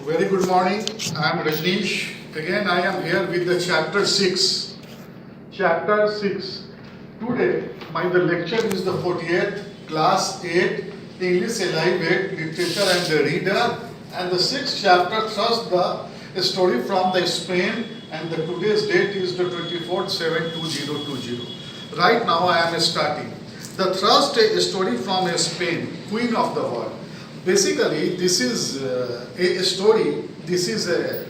Very good morning. I am Rajneesh. Again, I am here with the chapter 6. Chapter 6. Today, the lecture is the 40th, class 8, English Alive 8, Literature and the Reader. And the 6th chapter thrusts the story from the Spain, and the today's date is the 24th 7/2020. Right now, I am starting. The thrust a story from Spain, Queen of the World. Basically, this is a story. This is a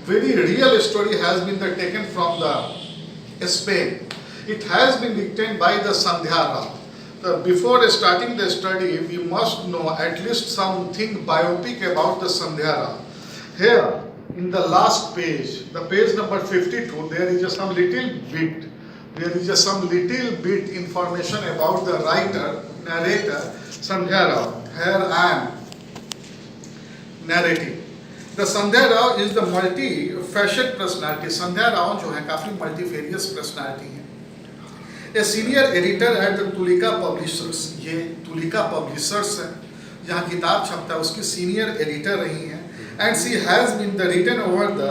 very real story has been taken from the Spain. It has been written by the Sandhya Rao. Before starting the study, we must know at least something biopic about the Sandhya Rao. Here, in the last page, the page number 52, there is some little bit. There is some little bit information about the writer, narrator, Sandhya Rao. Here I am narrating. The Sandhya Rao is the multi-faceted personality. Sandhya Rao जो है काफी multifarious personality है. A senior editor at the Tulika Publishers. ये Tulika Publishers है जहाँ किताब छपता है उसकी senior editor रही हैं. And she has been written over the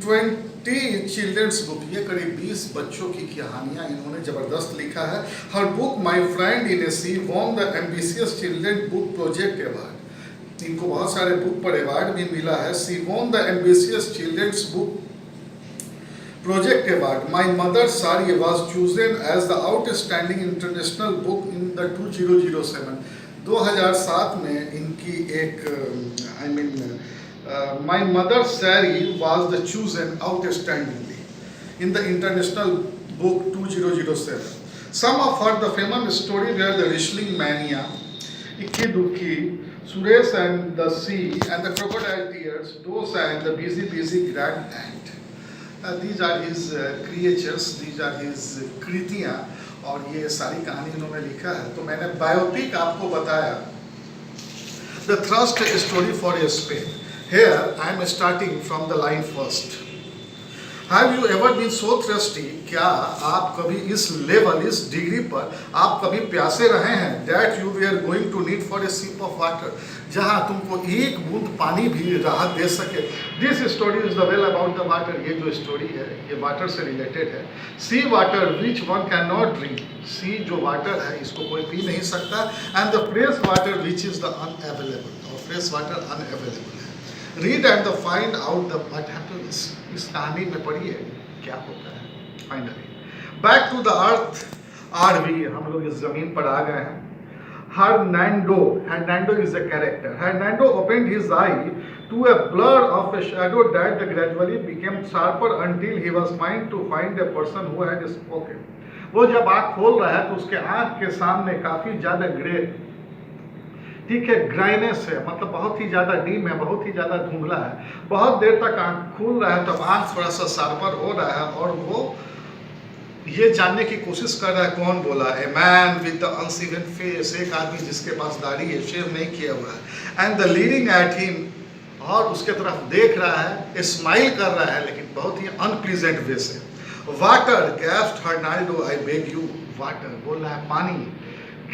20 children's book. ये करीब 20 बच्चों की कहानियाँ इन्होंने जबरदस्त लिखा है. Her book My Friend in a Sea won the Ambitious Children Book Project Award. इनको बहुत सारे बुक पर अवार्ड भी मिला है. She won the Ambitious Children's Book Project Award. My Mother Sari was chosen as the outstanding international book in the 2007. 2007 में इनकी एक My Mother Sari was the chosen outstandingly in the international book 2007. Some of her the famous story were the Wrestling Mania, Ikki Dukki, Suresh and the Sea and the Crocodile Tears, Dosa and the Busy Grand Ant. These are his creatures, these are his कृतियाँ और ये सारी कहानी इन्होंने लिखा है. तो मैंने biopic आपको बताया. The thrust story for a Spain. Here I am starting from the line first. Have you ever been so thirsty? क्या आप कभी इस लेवल, इस डिग्री पर आप कभी प्यासे रहे हैं? That you were going to need for a sip of water. जहाँ तुमको एक बूंद पानी भी राहत दे सके. This story is the well about the water. ये जो स्टोरी है ये वाटर से रिलेटेड है. Sea water which one cannot drink. Sea जो वाटर है इसको कोई पी नहीं सकता. And the fresh water which is the unavailable. और fresh water unavailable है. Read and find out what happens. इस कहानी में पढ़िए क्या होता है. Finally, back to the earth. RV हम लोग इस जमीन पर आ गए हैं. Hernando is a character. Hernando opened his eye to a blur of a shadow that gradually became sharper until he was trying to find a person who had spoken. वो जब आँख खोल रहा है तो उसके आँख के सामने काफी ज्यादा ग्रे, ठीक है, ग्राइनेस है, मतलब बहुत ही ज़्यादा डीम है, बहुत ही ज़्यादा धुंधला है. बहुत देर तक आँख खुल रहा है तब आँख थोड़ा सा शार्पर हो रहा है और वो ये जानने की कोशिश कर रहा है कौन बोला. A man with the unseen face, एक आदमी जिसके पास दाढ़ी है, शेव नहीं किया हुआ है. And the leading at him, और उसके तरफ देख रहा है, स्माइल कर रहा है लेकिन बहुत ही अनप्लीजेंट वे से. Water gasped Hernaldo I beg you. Water बोल रहा है पानी.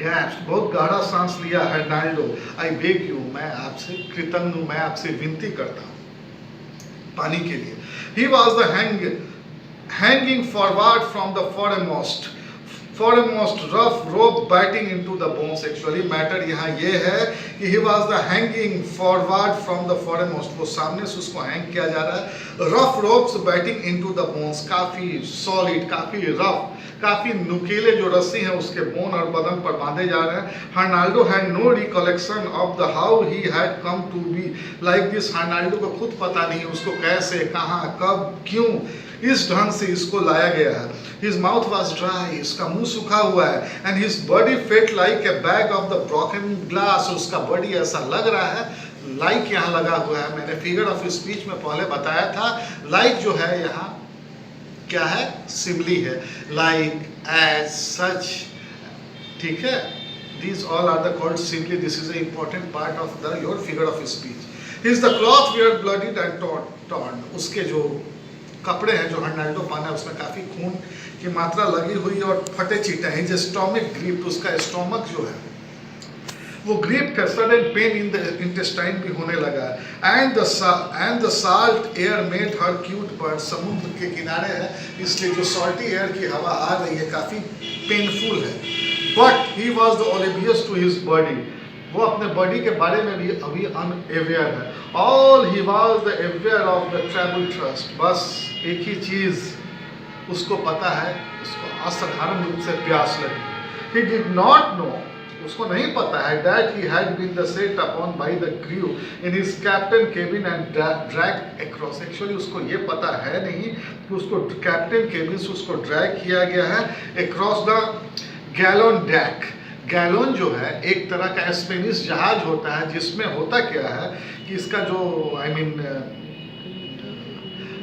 गैस्प्ड बहुत गहरा सांस लिया हर्नाल्डो. आई बेग यू, मैं आपसे कृतज्ञ हूँ, मैं आपसे विनती करता हूँ पानी के लिए. ही was the hanging forward from the foremost rough rope biting into the bones. Actually matter यहाँ ये है कि he was the hanging forward from the foremost, वो सामने से उसको hang किया जा रहा है. rough ropes biting into the bones, काफी solid, काफी rough, काफी नुकीले जो रस्सी हैं उसके बोन और बदन पर बांधे जा रहे हैं. हर्नाल्डो had no recollection of the how he had come to be like this. हर्नाल्डो को खुद पता नहीं उसको कैसे, कहाँ, कब, क्यों इस ढंग से इसको लाया गया है. His mouth was dry, इसका मुंह सूखा हुआ है. And his body felt like a bag of the broken glass, उसका बॉडी ऐसा लग रहा है, like यहाँ लगा हुआ है. मैंने फिगर ऑफ स्पीच में पहले बताया था, like जो है यहाँ क्या है, सिमली है. like, as, such, ठीक है. These all are the called simile. This is an important part of your figure of speech. His the cloth were bloodied and torn. उसके जो कपड़े हैं जो हर्नाल्डो पहना है उसमें काफ़ी खून की मात्रा लगी हुई और फटे चीटे हैं. जो स्टोमिक ग्रिप, उसका स्टोमक जो है वो ग्रीप का sudden pain in the intestine भी होने लगा and the salt air made her cute bird. समुद्र के किनारे है इसलिए जो सॉल्टी एयर की हवा आ रही है काफ़ी पेनफुल है। But he was the oblivious to his body, वो अपने बॉडी के बारे में भी अभी अनअवेयर है। All he was the aware of the travel trust, बस एक ही चीज़ उसको पता है, उसको असाधारण रूप से प्यास लगी। He did not know, उसको नहीं पता है that he had been the set upon by the crew in his captain cabin and dragged across। Actually उसको ये पता है नहीं कि उसको कैप्टन केबिन से उसको ड्रैग किया गया है across the गैलोन डेक। गैलोन जो है एक तरह का स्पेनिश जहाज होता है जिसमें होता क्या है कि इसका जो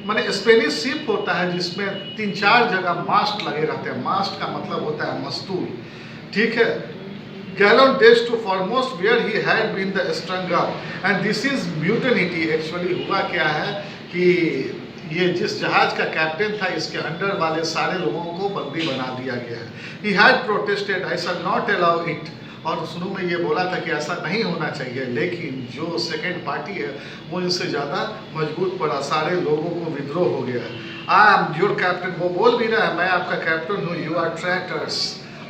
माने स्पेनिश शिप होता है जिसमें 3-4 जगह मास्ट लगे रहते हैं। मास्ट का मतलब होता है मस्तूल, ठीक है। Galleon days to foremost where he had been the stronger and this is mutiny. Actually हुआ क्या है कि ये जिस जहाज का कैप्टन था इसके अंडर वाले सारे लोगों को बंदी बना दिया गया है। He had protested I shall not allow it, और शुरू में ये बोला था कि ऐसा नहीं होना चाहिए, लेकिन जो सेकेंड पार्टी है वो इनसे ज़्यादा मजबूत पड़ा, सारे लोगों को विद्रोह हो गया। आई एम योर कैप्टन, वो बोल भी रहा है मैं आपका कैप्टन हूँ। यू आर ट्रैटर्स,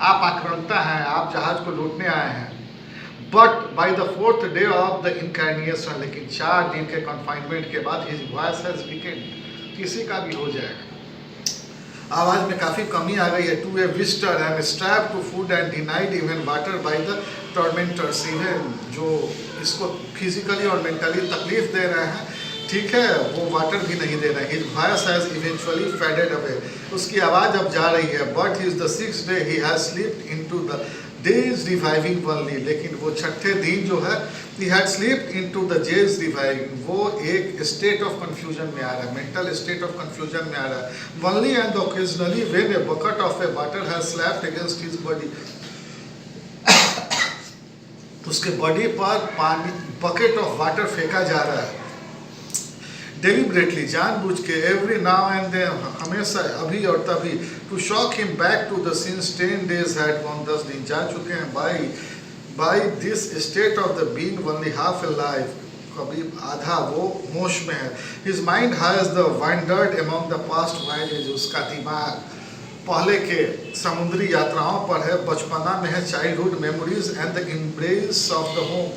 आप आक्रांता हैं, आप जहाज को लूटने आए हैं। But by the 4th day of the incarnation, लेकिन 4 दिन के कन्फाइनमेंट के बाद हिज वॉइस हैज वीकेंड, किसी का भी हो जाएगा, आवाज में काफ़ी कमी आ गई है। To a visitor and strapped to food and denied even water by the tormentors, even जो इसको फिजिकली और मेंटली तकलीफ दे रहे हैं, ठीक है, वो वाटर भी नहीं दे रहे हैं। His voice has eventually faded away, उसकी आवाज़ अब जा रही है। But is the 6th day he has slept into the days reviving only, लेकिन वो 6ठे दिन जो है he had slipped into the days reviving, वो एक state of confusion में आ रहा है, mental state of confusion में आ रहा है। Only and occasionally when a bucket of a water has slapped against his body, उसके बॉडी पर पानी बकेट ऑफ वाटर फेंका जा रहा है डेलिबरेटली, जानबूझ के, एवरी नाउ एंड देन, हमेशा, अभी और तभी, to shock him back to the since 10 days had gone, 10 दिन जा चुके हैं by this state of the being only half a life, कभी आधा वो होश में है। His mind has the wandered among the past voyages, उसका दिमाग पहले के समुद्री यात्राओं पर है, बचपना में है, childhood memories and the embrace of the home,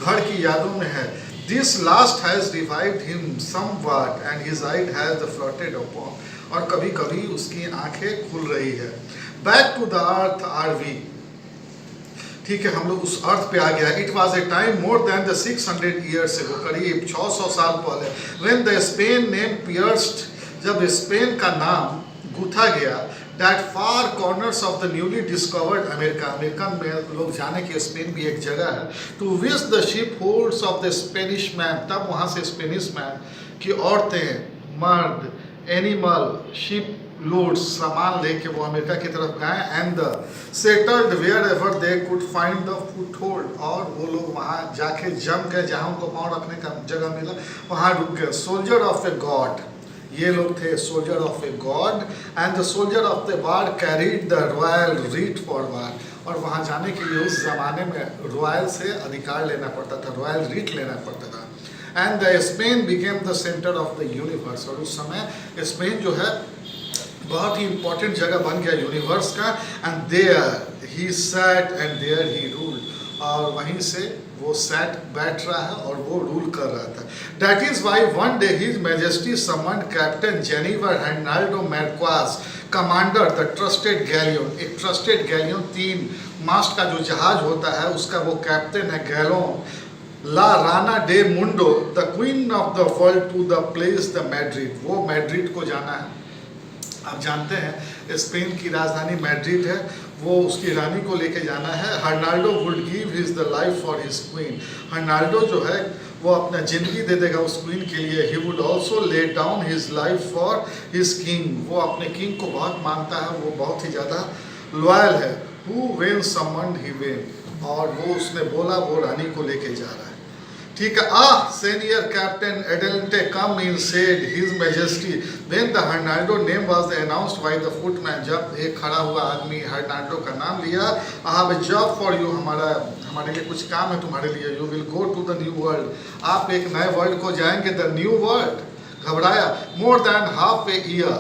घर की यादों में है। This last has revived him somewhat and his eye has floated upon, और कभी कभी उसकी आंखें खुल रही है। Back to the earth are we, ठीक है, हम लोग उस अर्थ पे आ गया। It was a time more than the 600 years ago, करीब 600 साल पहले, when the Spain name pierced, जब स्पेन का नाम गूथा गया, that far corners of the newly discovered America में लोग जाने कि स्पेन भी एक जगह है, to which the ship holds of the Spanish man, तब वहाँ से स्पेनिश मैन की औरतें, मर्द, एनिमल, शिप लोड्स, सामान लेके वो अमेरिका की तरफ गए, and the settled wherever they could find the foothold, और वो लोग वहाँ जाके जम गए, जहाँ उनको पाँव रखने का जगह मिला वहाँ रुक गए। सोल्जर ऑफ ए गॉड, ये लोग थे soldier of a God, and the soldier of the war carried the royal rite for war, और वहाँ जाने के लिए उस ज़माने में रॉयल से अधिकार लेना पड़ता था, रॉयल रीट लेना पड़ता था। And the Spain became the centre of the universe, और उस समय स्पेन जो है बहुत ही इंपॉर्टेंट जगह बन गया यूनिवर्स का। And there he sat and there he ruled, और वहीं से वो सैट बैठ रहा है और वो रूल कर रहा था। That is why one day His Majesty summoned Captain Jennifer Hernaldo Marquez, commander the trusted galleon, एक trusted galleon 3 मास्ट का जो जहाज होता है उसका वो कैप्टन है galleon, La Rana de Mundo, the queen of the world, to the place the Madrid, वो मैड्रिड को जाना है। आप जानते हैं स्पेन की राजधानी मैड्रिड है, वो उसकी रानी को लेके जाना है। Hernaldo would give his the life for his queen, Hernaldo जो है वो अपना ज़िंदगी दे देगा उस क्वीन के लिए। He would also lay down his life for his king, वो अपने किंग को बहुत मानता है, वो बहुत ही ज़्यादा लॉयल है। Who when summoned he when, और वो उसने बोला वो रानी को लेके जा रहा है, ठीक है, senior captain Adelante come in said his majesty when the Hernando name was announced by the footman। जब एक खड़ा हुआ आदमी हर्नाल्डो का नाम लिया, I have a job for you, हमारे लिए कुछ काम है तुम्हारे लिए, you will go to the new world, आप एक नए वर्ल्ड को जाएंगे, the new world। घबराया, more than half a year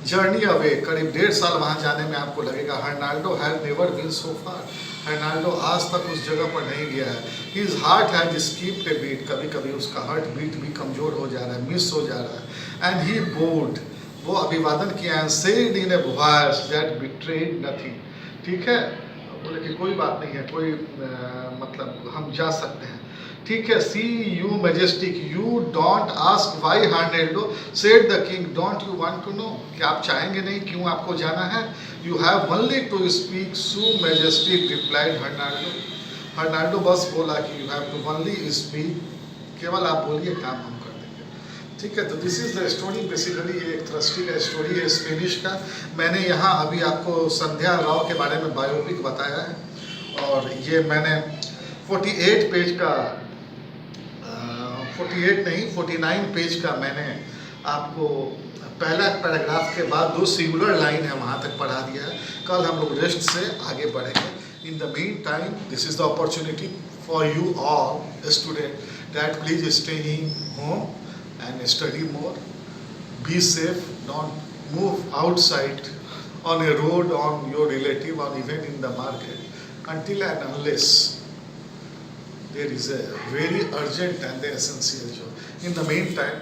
journey away, करीब 1.5 साल वहाँ जाने में आपको लगेगा। Hernaldo had never been so far, Hernaldo आज तक उस जगह पर नहीं गया है। His heart had skipped a beat, कभी कभी उसका हार्ट बीट भी कमज़ोर हो जा रहा है, मिस हो जा रहा है। एंड ही बोल्ड, वो अभिवादन किया, and said in a voice that betrayed nothing. ठीक है, बोले कि कोई बात नहीं है, कोई मतलब हम जा सकते हैं। ठीक है, see you majestic you don't ask why Hernaldo said the king don't you want to know, कि आप चाहेंगे नहीं, क्यों आपको जाना है। You have only to speak so majestic replied Hernaldo, Hernaldo बस बोला कि you have to only speak, केवल आप बोलिए, काम हम कर देंगे। ठीक है, तो this is the story, basically ये एक थ्रस्टी का स्टोरी है स्पेनिश का। मैंने यहाँ अभी आपको संध्या राव के बारे में बायोपिक बताया है, और ये मैंने 48 पेज का 48 नहीं 49 पेज का मैंने आपको पहला पैराग्राफ के बाद 2 सिंगुलर लाइन है वहाँ तक पढ़ा दिया है। कल हम लोग रेस्ट से आगे बढ़ेंगे। In the mean time this is the opportunity for you all student that please stay in home and study more, be safe, don't move outside on a road, on your relative, और even in the market until and unless there is a very urgent and the essential job. In the meantime,